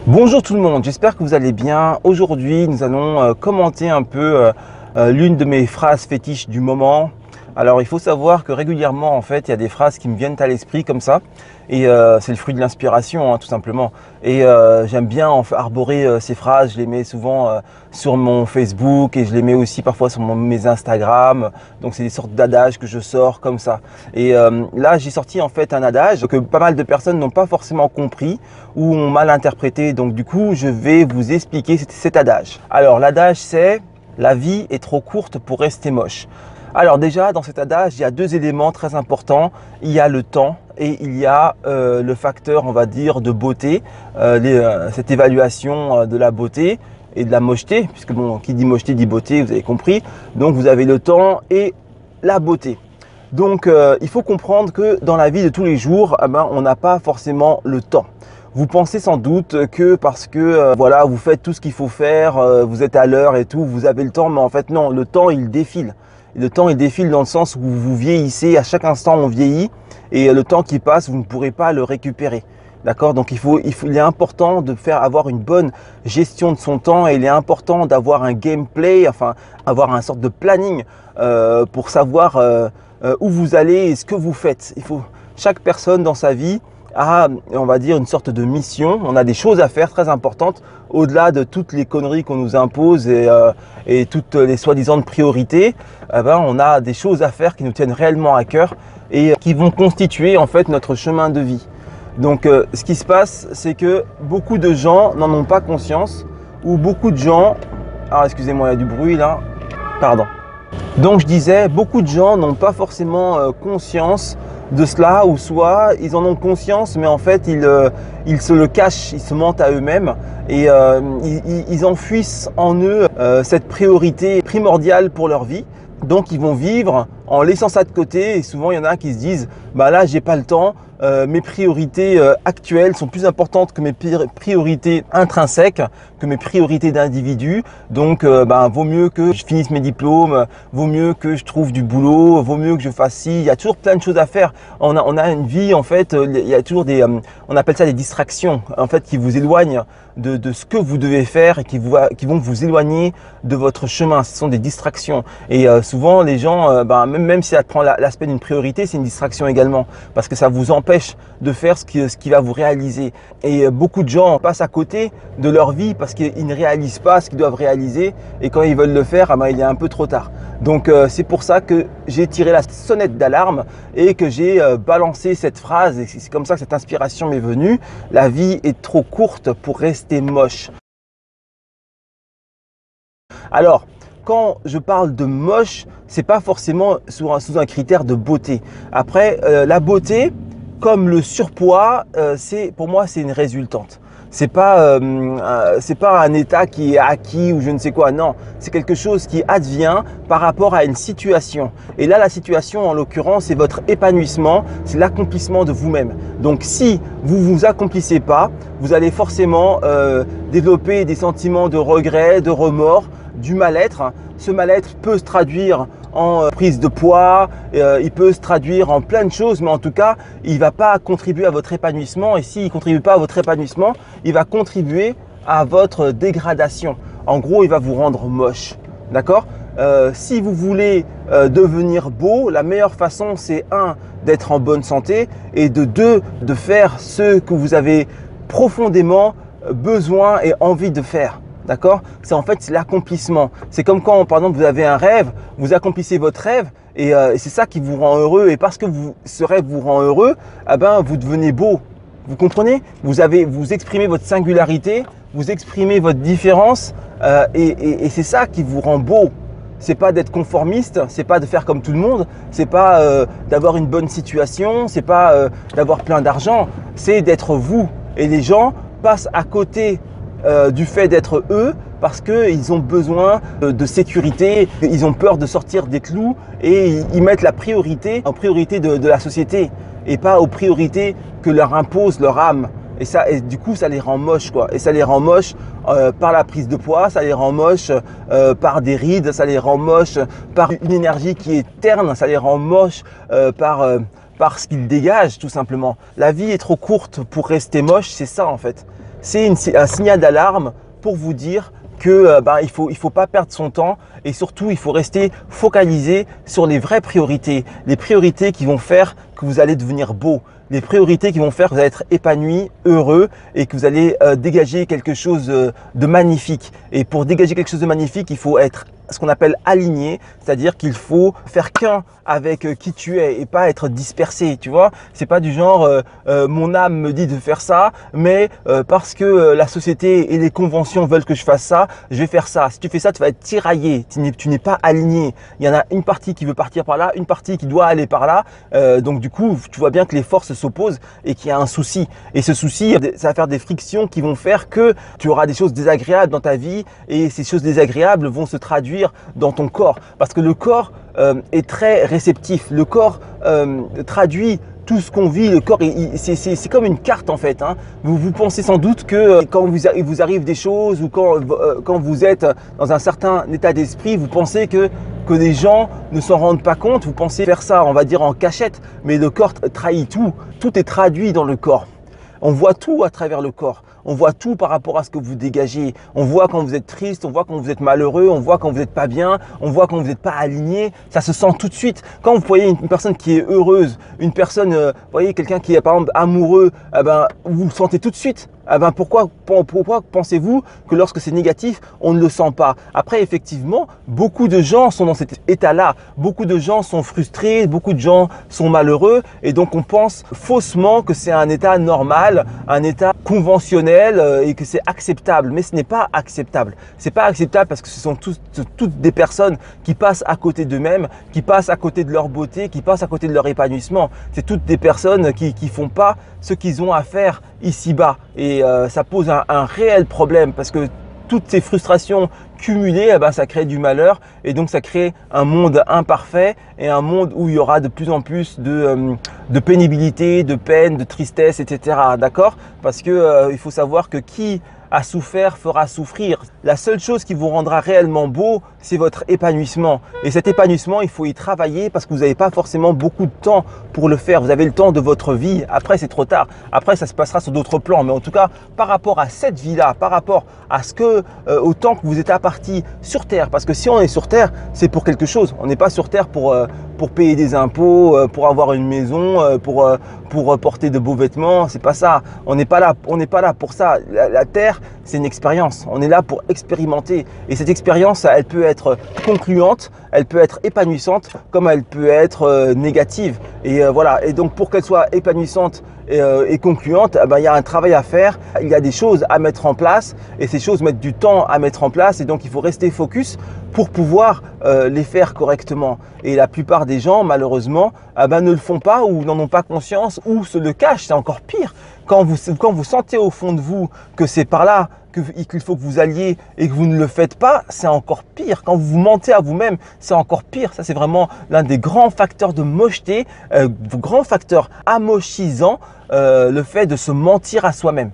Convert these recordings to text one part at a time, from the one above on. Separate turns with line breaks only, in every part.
Bonjour tout le monde, j'espère que vous allez bien. Aujourd'hui, nous allons commenter un peu l'une de mes phrases fétiches du moment. Alors, il faut savoir que régulièrement, en fait, il y a des phrases qui me viennent à l'esprit comme ça. Et c'est le fruit de l'inspiration, hein, tout simplement. Et j'aime bien arborer ces phrases. Je les mets souvent sur mon Facebook et je les mets aussi parfois sur mes Instagram. Donc, c'est des sortes d'adages que je sors comme ça. Et là, j'ai sorti en fait un adage que pas mal de personnes n'ont pas forcément compris ou ont mal interprété. Donc, du coup, je vais vous expliquer cet adage. Alors, l'adage, c'est « La vie est trop courte pour rester moche ». Alors déjà, dans cet adage, il y a deux éléments très importants. Il y a le temps et il y a le facteur, on va dire, de beauté, cette évaluation de la beauté et de la mocheté, puisque bon, qui dit mocheté dit beauté, vous avez compris. Donc vous avez le temps et la beauté. Donc il faut comprendre que dans la vie de tous les jours, on n'a pas forcément le temps. Vous pensez sans doute que parce que voilà, vous faites tout ce qu'il faut faire, vous êtes à l'heure et tout, vous avez le temps, mais en fait non, le temps il défile. Le temps il défile dans le sens où vous vieillissez, à chaque instant on vieillit et le temps qui passe, vous ne pourrez pas le récupérer. D'accord? Donc il est important de avoir une bonne gestion de son temps et il est important d'avoir un gameplay, enfin avoir un sorte de planning pour savoir où vous allez et ce que vous faites. Chaque personne dans sa vie a, on va dire, une sorte de mission. On a des choses à faire très importantes au-delà de toutes les conneries qu'on nous impose et toutes les soi-disant priorités. On a des choses à faire qui nous tiennent réellement à cœur et qui vont constituer en fait notre chemin de vie. Donc ce qui se passe, c'est que beaucoup de gens n'en ont pas conscience ou beaucoup de gens… Alors excusez-moi, il y a du bruit là. Pardon. Donc je disais, beaucoup de gens n'ont pas forcément conscience de cela, ou soit ils en ont conscience mais en fait ils se le cachent, ils se mentent à eux-mêmes et ils enfouissent en eux cette priorité primordiale pour leur vie. Donc ils vont vivre en laissant ça de côté et souvent il y en a qui se disent bah là j'ai pas le temps, mes priorités actuelles sont plus importantes que mes priorités intrinsèques, que mes priorités d'individu. Donc vaut mieux que je finisse mes diplômes, vaut mieux que je trouve du boulot, vaut mieux que je fasse ci. Il y a toujours plein de choses à faire. On a une vie en fait, il y a toujours on appelle ça des distractions en fait qui vous éloignent de ce que vous devez faire et qui vont vous éloigner de votre chemin. Ce sont des distractions et souvent les gens, même si ça prend l'aspect d'une priorité, c'est une distraction également parce que ça vous empêche de faire ce qui va vous réaliser. Et beaucoup de gens passent à côté de leur vie parce qu'ils ne réalisent pas ce qu'ils doivent réaliser et quand ils veulent le faire, il est un peu trop tard. Donc c'est pour ça que j'ai tiré la sonnette d'alarme et que j'ai balancé cette phrase et c'est comme ça que cette inspiration m'est venue. La vie est trop courte pour rester moche. Alors, quand je parle de moche, c'est pas forcément sous un critère de beauté. Après, la beauté, comme le surpoids, pour moi, c'est une résultante. C'est pas un état qui est acquis ou je ne sais quoi. Non, c'est quelque chose qui advient par rapport à une situation. Et là, la situation, en l'occurrence, c'est votre épanouissement, c'est l'accomplissement de vous-même. Donc, si vous vous accomplissez pas, vous allez forcément développer des sentiments de regret, de remords, du mal-être. Ce mal-être peut se traduire en prise de poids, il peut se traduire en plein de choses, mais en tout cas, il ne va pas contribuer à votre épanouissement. Et s'il ne contribue pas à votre épanouissement, il va contribuer à votre dégradation. En gros, il va vous rendre moche. D'accord ? Si vous voulez devenir beau, la meilleure façon, c'est d'être en bonne santé et deux, de faire ce que vous avez profondément besoin et envie de faire. D'accord? C'est en fait l'accomplissement. C'est comme quand, par exemple, vous avez un rêve, vous accomplissez votre rêve et c'est ça qui vous rend heureux. Et parce que ce rêve vous rend heureux, vous devenez beau. Vous comprenez? Vous exprimez votre singularité, vous exprimez votre différence et c'est ça qui vous rend beau. C'est pas d'être conformiste, c'est pas de faire comme tout le monde, c'est pas d'avoir une bonne situation, c'est pas d'avoir plein d'argent, c'est d'être vous. Et les gens passent à côté du fait d'être eux parce qu'ils ont besoin de sécurité, ils ont peur de sortir des clous et ils mettent la priorité en priorité de la société et pas aux priorités que leur impose leur âme. Et du coup, ça les rend moches, quoi. Et ça les rend moches par la prise de poids, ça les rend moches par des rides, ça les rend moches par une énergie qui est terne, ça les rend moches par ce qu'ils dégagent, tout simplement. La vie est trop courte pour rester moche, c'est ça en fait. c'est un signal d'alarme pour vous dire que il faut pas perdre son temps et surtout il faut rester focalisé sur les vraies priorités, les priorités qui vont faire que vous allez devenir beau, les priorités qui vont faire que vous allez être épanoui, heureux et que vous allez dégager quelque chose de magnifique. Et pour dégager quelque chose de magnifique, il faut être ce qu'on appelle aligné, c'est-à-dire qu'il faut faire qu'un avec qui tu es et pas être dispersé, tu vois. C'est pas du genre mon âme me dit de faire ça, mais parce que la société et les conventions veulent que je fasse ça, je vais faire ça. Si tu fais ça, tu vas être tiraillé, tu n'es pas aligné. Il y en a une partie qui veut partir par là, une partie qui doit aller par là. Donc du coup, tu vois bien que les forces s'opposent et qu'il y a un souci. Et ce souci, ça va faire des frictions qui vont faire que tu auras des choses désagréables dans ta vie et ces choses désagréables vont se traduire dans ton corps, parce que le corps est très réceptif, le corps traduit tout ce qu'on vit, le corps c'est comme une carte en fait, hein. Vous pensez sans doute que quand il vous arrive des choses ou quand vous êtes dans un certain état d'esprit, vous pensez que les gens ne s'en rendent pas compte, vous pensez faire ça on va dire en cachette, mais le corps trahit tout est traduit dans le corps. On voit tout à travers le corps. On voit tout par rapport à ce que vous dégagez. On voit quand vous êtes triste, on voit quand vous êtes malheureux, on voit quand vous n'êtes pas bien, on voit quand vous n'êtes pas aligné. Ça se sent tout de suite. Quand vous voyez une personne qui est heureuse, une personne, vous voyez quelqu'un qui est par exemple amoureux, vous le sentez tout de suite. Pourquoi pensez-vous que lorsque c'est négatif, on ne le sent pas? Après, effectivement, beaucoup de gens sont dans cet état-là. Beaucoup de gens sont frustrés, beaucoup de gens sont malheureux et donc on pense faussement que c'est un état normal, un état conventionnel et que c'est acceptable. Mais ce n'est pas acceptable. C'est pas acceptable parce que ce sont toutes des personnes qui passent à côté d'eux-mêmes, qui passent à côté de leur beauté, qui passent à côté de leur épanouissement. C'est toutes des personnes qui font pas ce qu'ils ont à faire ici-bas. Et ça pose un réel problème parce que toutes ces frustrations cumulées, ça crée du malheur et donc ça crée un monde imparfait et un monde où il y aura de plus en plus de pénibilité, de peine, de tristesse, etc. D'accord? Parce que il faut savoir que qui a souffert fera souffrir. La seule chose qui vous rendra réellement beau, c'est votre épanouissement. Et cet épanouissement, il faut y travailler parce que vous n'avez pas forcément beaucoup de temps pour le faire. Vous avez le temps de votre vie. Après, c'est trop tard. Après, ça se passera sur d'autres plans. Mais en tout cas, par rapport à cette vie-là, par rapport à au temps que vous êtes apparti sur Terre, parce que si on est sur Terre, c'est pour quelque chose. On n'est pas sur Terre pour payer des impôts, pour avoir une maison, pour porter de beaux vêtements. C'est pas ça. On n'est pas là pour ça. La Terre, c'est une expérience. On est là pour expérimenter. Et cette expérience, elle peut être concluante, elle peut être épanouissante, comme elle peut être négative. Et voilà. Et donc, pour qu'elle soit épanouissante et concluante, il y a un travail à faire. Il y a des choses à mettre en place. Et ces choses mettent du temps à mettre en place. Et donc, il faut rester focus pour pouvoir les faire correctement. Et la plupart des gens, malheureusement, ne le font pas ou n'en ont pas conscience ou se le cachent. C'est encore pire. Quand vous sentez au fond de vous que c'est par là qu'il faut que vous alliez et que vous ne le faites pas, c'est encore pire. Quand vous mentez à vous-même, c'est encore pire. Ça, c'est vraiment l'un des grands facteurs de mocheté, grand facteur amochisant, le fait de se mentir à soi-même.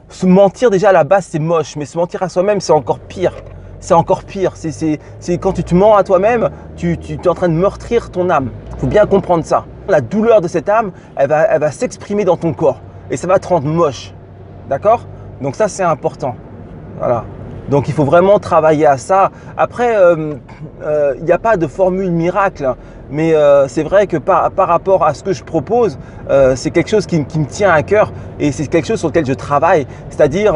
Se mentir déjà à la base, c'est moche, mais se mentir à soi-même, c'est encore pire. C'est encore pire. C'est quand tu te mens à toi-même, tu es en train de meurtrir ton âme. Il faut bien comprendre ça. La douleur de cette âme, elle va s'exprimer dans ton corps et ça va te rendre moche. D'accord? Donc ça, c'est important. Voilà. Donc il faut vraiment travailler à ça. Après, il n'y a pas de formule miracle, mais c'est vrai que par rapport à ce que je propose, c'est quelque chose qui me tient à cœur et c'est quelque chose sur lequel je travaille. C'est-à-dire,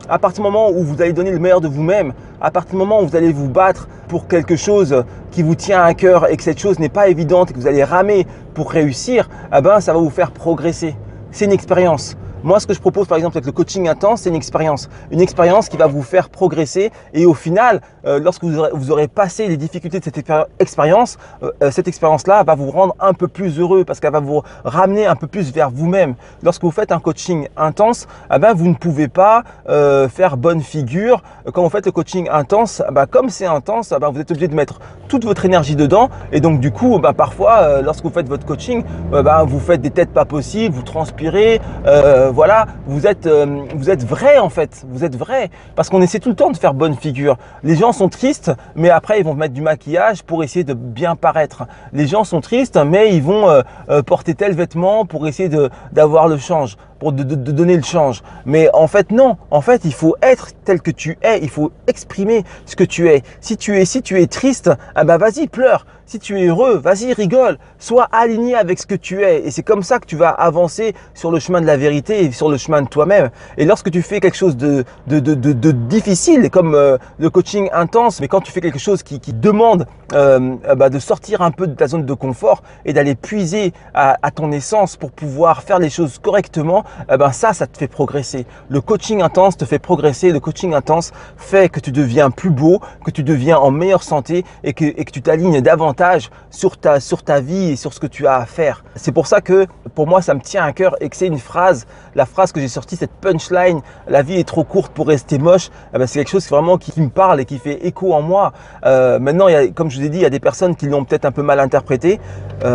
à partir du moment où vous allez donner le meilleur de vous-même, à partir du moment où vous allez vous battre pour quelque chose qui vous tient à cœur et que cette chose n'est pas évidente et que vous allez ramer pour réussir, ça va vous faire progresser. C'est une expérience. Moi, ce que je propose par exemple avec le coaching intense, c'est une expérience qui va vous faire progresser et au final, lorsque vous aurez passé les difficultés de cette expérience, cette expérience-là va vous rendre un peu plus heureux parce qu'elle va vous ramener un peu plus vers vous-même. Lorsque vous faites un coaching intense, vous ne pouvez pas faire bonne figure. Quand vous faites le coaching intense, comme c'est intense, vous êtes obligé de mettre toute votre énergie dedans et donc du coup, parfois, lorsque vous faites votre coaching, vous faites des têtes pas possibles, vous transpirez, voilà, vous êtes vrai en fait, vous êtes vrai parce qu'on essaie tout le temps de faire bonne figure. Les gens sont tristes, mais après ils vont mettre du maquillage pour essayer de bien paraître. Les gens sont tristes, mais ils vont porter tel vêtement pour essayer d'avoir le change, pour de donner le change. Mais en fait, non. En fait, il faut être tel que tu es. Il faut exprimer ce que tu es. Si tu es triste, ah ben vas-y, pleure. Si tu es heureux, vas-y, rigole. Sois aligné avec ce que tu es. Et c'est comme ça que tu vas avancer sur le chemin de la vérité et sur le chemin de toi-même. Et lorsque tu fais quelque chose de difficile, comme le coaching intense, mais quand tu fais quelque chose qui demande de sortir un peu de ta zone de confort et d'aller puiser à ton essence pour pouvoir faire les choses correctement, ça te fait progresser. Le coaching intense te fait progresser. Le coaching intense fait que tu deviens plus beau, que tu deviens en meilleure santé et que tu t'alignes davantage sur ta vie et sur ce que tu as à faire. C'est pour ça que pour moi ça me tient à cœur et que c'est une phrase, la phrase que j'ai sortie, cette punchline, la vie est trop courte pour rester moche, c'est quelque chose vraiment qui me parle et qui fait écho en moi. Maintenant, comme je vous ai dit, il y a des personnes qui l'ont peut-être un peu mal interprété.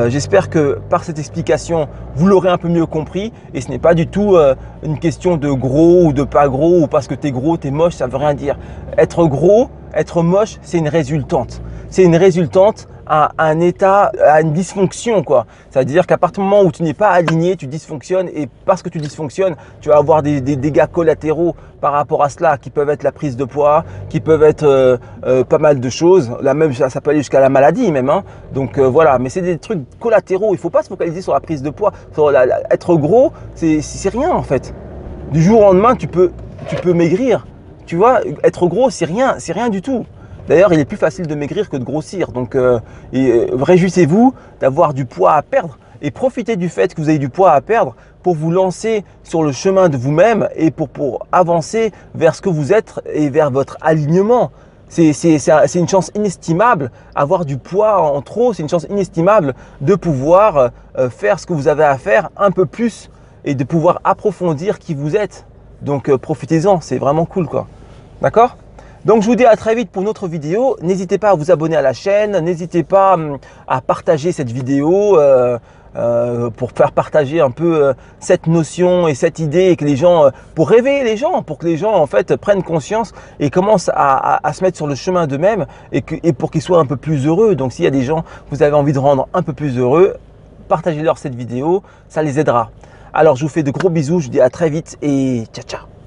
J'espère que par cette explication, vous l'aurez un peu mieux compris et ce n'est pas du tout une question de gros ou de pas gros ou parce que tu es gros, tu es moche, ça ne veut rien dire. Être gros, être moche, c'est une résultante. C'est une résultante à un état, à une dysfonction, quoi. C'est-à-dire qu'à partir du moment où tu n'es pas aligné, tu dysfonctionnes et parce que tu dysfonctionnes, tu vas avoir des dégâts collatéraux par rapport à cela qui peuvent être la prise de poids, qui peuvent être pas mal de choses. Là même, ça peut aller jusqu'à la maladie même. Hein. Donc voilà, mais c'est des trucs collatéraux. Il ne faut pas se focaliser sur la prise de poids. Être gros, c'est rien en fait. Du jour au lendemain, tu peux maigrir. Tu vois, être gros, c'est rien du tout. D'ailleurs, il est plus facile de maigrir que de grossir. Donc, réjouissez-vous d'avoir du poids à perdre et profitez du fait que vous avez du poids à perdre pour vous lancer sur le chemin de vous-même et pour avancer vers ce que vous êtes et vers votre alignement. C'est une chance inestimable. Avoir du poids en trop, c'est une chance inestimable de pouvoir faire ce que vous avez à faire un peu plus et de pouvoir approfondir qui vous êtes. Donc, profitez-en, c'est vraiment cool, quoi. D'accord ? Donc je vous dis à très vite pour une autre vidéo. N'hésitez pas à vous abonner à la chaîne, n'hésitez pas à partager cette vidéo pour faire partager un peu cette notion et cette idée et que les gens, pour réveiller les gens, pour que les gens en fait prennent conscience et commencent à se mettre sur le chemin d'eux-mêmes et pour qu'ils soient un peu plus heureux. Donc s'il y a des gens que vous avez envie de rendre un peu plus heureux, partagez-leur cette vidéo, ça les aidera. Alors je vous fais de gros bisous, je vous dis à très vite et ciao ciao.